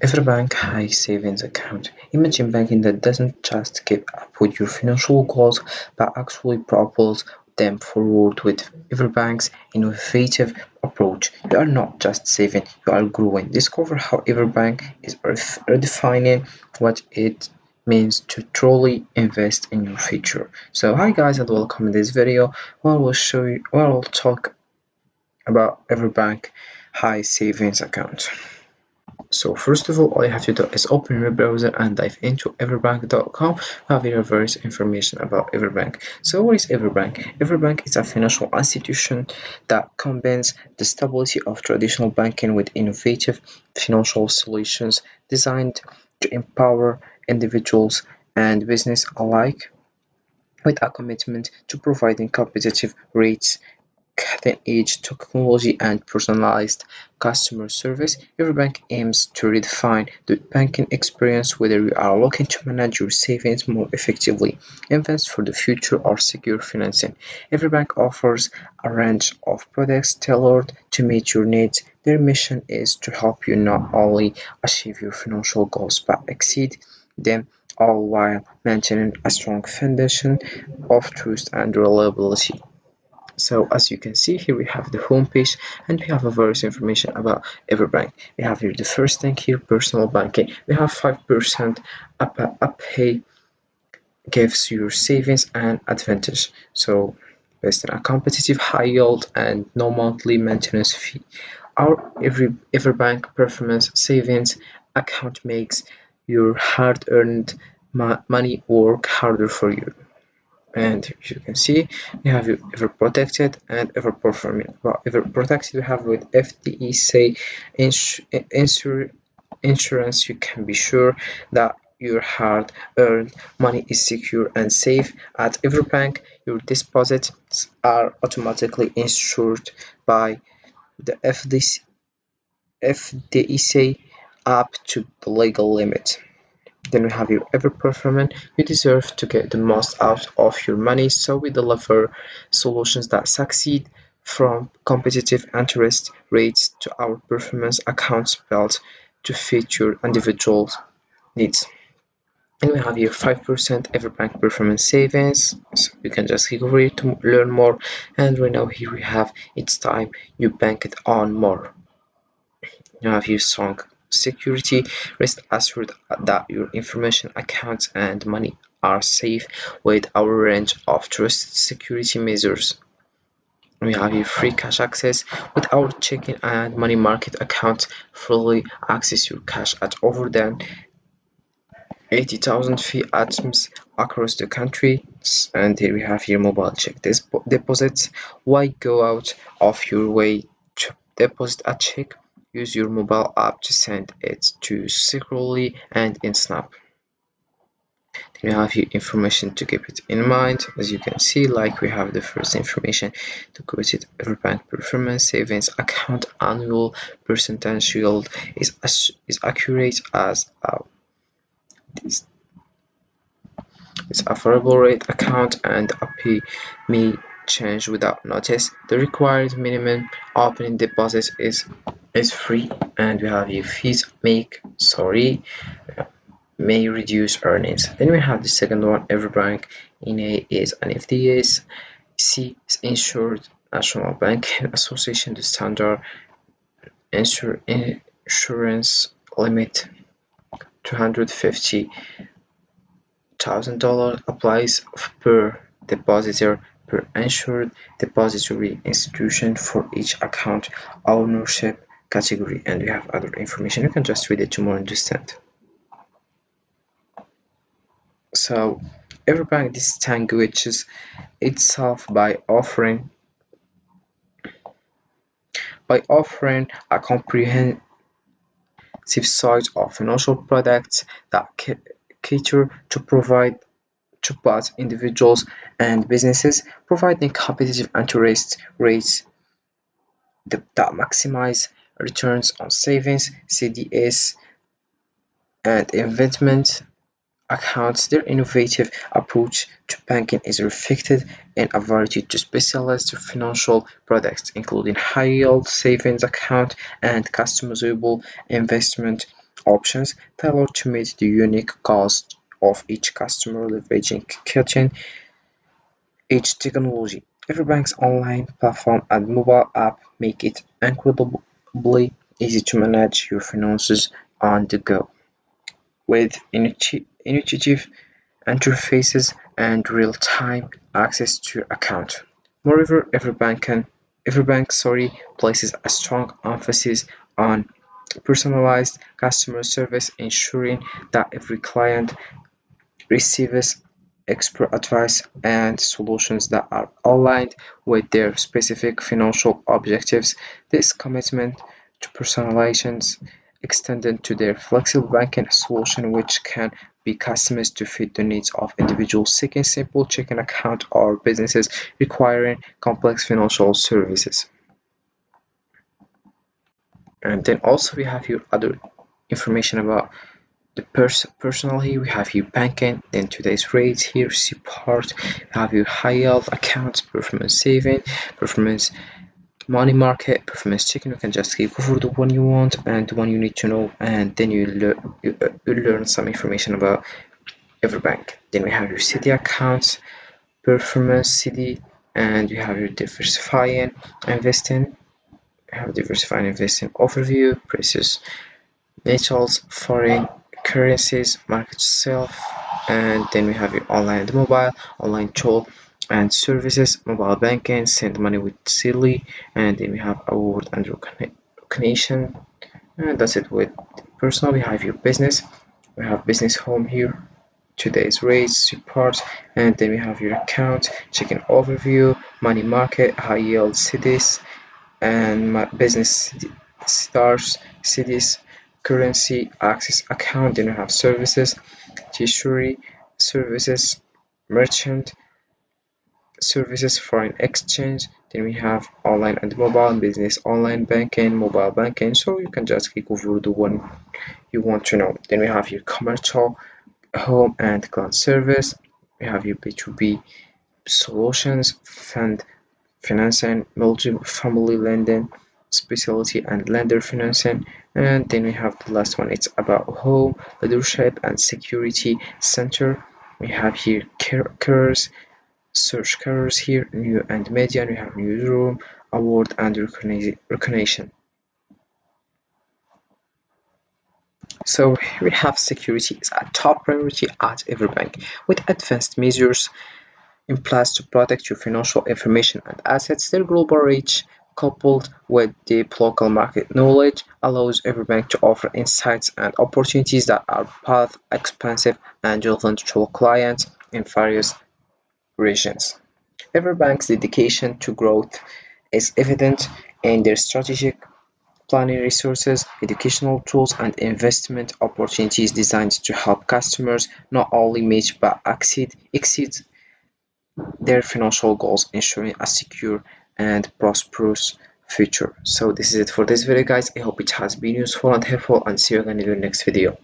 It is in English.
EverBank High Savings Account. Imagine banking that doesn't just keep up with your financial goals but actually propels them forward with EverBank's innovative approach. You are not just saving, you are growing. Discover how EverBank is redefining what it means to truly invest in your future. So hi guys and welcome in this video where we'll talk about EverBank High Savings Account. So first of all you have to do is open your browser and dive into everbank.com. Have your various information about EverBank. So what is EverBank? EverBank is a financial institution that combines the stability of traditional banking with innovative financial solutions designed to empower individuals and business alike with a commitment to providing competitive rates, cutting-edge technology and personalized customer service. EverBank aims to redefine the banking experience whether you are looking to manage your savings more effectively, invest for the future, or secure financing. EverBank offers a range of products tailored to meet your needs. Their mission is to help you not only achieve your financial goals but exceed them all while maintaining a strong foundation of trust and reliability. So as you can see here we have the home page and we have a various information about EverBank. We have here the first thing here, personal banking. We have 5% pay gives your savings an advantage. So based on a competitive high yield and no monthly maintenance fee. Our EverBank performance savings account makes your hard-earned money work harder for you. And as you can see we have ever protected and ever performing. Well, ever protected we have with FDEC insurance. You can be sure that your hard-earned money is secure and safe. At EverBank your deposits are automatically insured by the FDEC up to the legal limit. Then we have your ever performance. You deserve to get the most out of your money, so we deliver solutions that succeed, from competitive interest rates to our performance accounts built to fit your individual needs. And we have your 5% EverBank performance savings, so you can just click over it to learn more. And right now here we have it's time you bank it on more. You have your strong security. Rest assured that your information, accounts, and money are safe with our range of trusted security measures. We have your free cash access with our checking and money market accounts. Fully access your cash at over than 80,000 fee items across the country. And here we have your mobile check deposits. Why go out of your way to deposit a check? Use your mobile app to send it to securely and in Snap. Then you have your information to keep it in mind. As you can see, like we have the first information to create EverBank performance savings account. Annual percentage yield is accurate as this a variable rate account, and a pay may change without notice. The required minimum opening deposit is free, and we have your fees may reduce earnings. Then we have the second one, EverBank NA is an FDIC insured National Banking Association. The standard insurance limit $250,000 applies per depositor per insured depository institution for each account ownership category. And we have other information. You can just read it to more understand. So EverBank distinguishes itself by offering a comprehensive set of financial products that cater to both individuals and businesses, providing competitive interest rates that maximize returns on savings, CDS, and investment accounts. Their innovative approach to banking is reflected in a variety of specialized financial products, including high-yield savings account and customizable investment options tailored to meet the unique cost of each customer, leveraging cutting edge technology. EverBank's online platform and mobile app make it incredibly easy to manage your finances on the go. With intuitive interfaces and real-time access to your account. Moreover, EverBank places a strong emphasis on personalized customer service, ensuring that every client receives expert advice and solutions that are aligned with their specific financial objectives. This commitment to personalization extended to their flexible banking solution, which can be customized to fit the needs of individuals seeking simple checking account or businesses requiring complex financial services. And then also we have here other information about the personally we have your banking, then today's rates here, support, we have your high yield accounts, performance saving, performance money market, performance checking. You can just go for the one you want and the one you need to know, and then you learn some information about EverBank. Then we have your city accounts, performance city, and you have your diversifying investing. We have diversifying investing overview, prices, metals, foreign currencies, market itself, and then we have your online and mobile, online tool and services, mobile banking, send money with Silly, and then we have award and recognition, and that's it with personal. We have your business, we have business home here, today's rates, support, and then we have your account, checking overview, money market, high yield cities, and my business stars, cities, currency, access account, then we have services, treasury, services, merchant, services, foreign exchange, then we have online and mobile, business online banking, mobile banking, so you can just click over the one you want to know. Then we have your commercial, home and cloud service, we have your B2B solutions, fund financing, multi-family lending, specialty and lender financing, and then we have the last one. It's about home leadership and security center. We have here careers, search careers here, new and media. And we have newsroom, award and recognition. So we have security is a top priority at EverBank with advanced measures in place to protect your financial information and assets. Their global reach, coupled with deep local market knowledge, allows EverBank to offer insights and opportunities that are both expensive and relevant to clients in various regions. EverBank's dedication to growth is evident in their strategic planning resources, educational tools, and investment opportunities designed to help customers not only meet but exceed their financial goals, ensuring a secure and prosperous future. So this is it for this video, guys. I hope it has been useful and helpful, and see you again in the next video.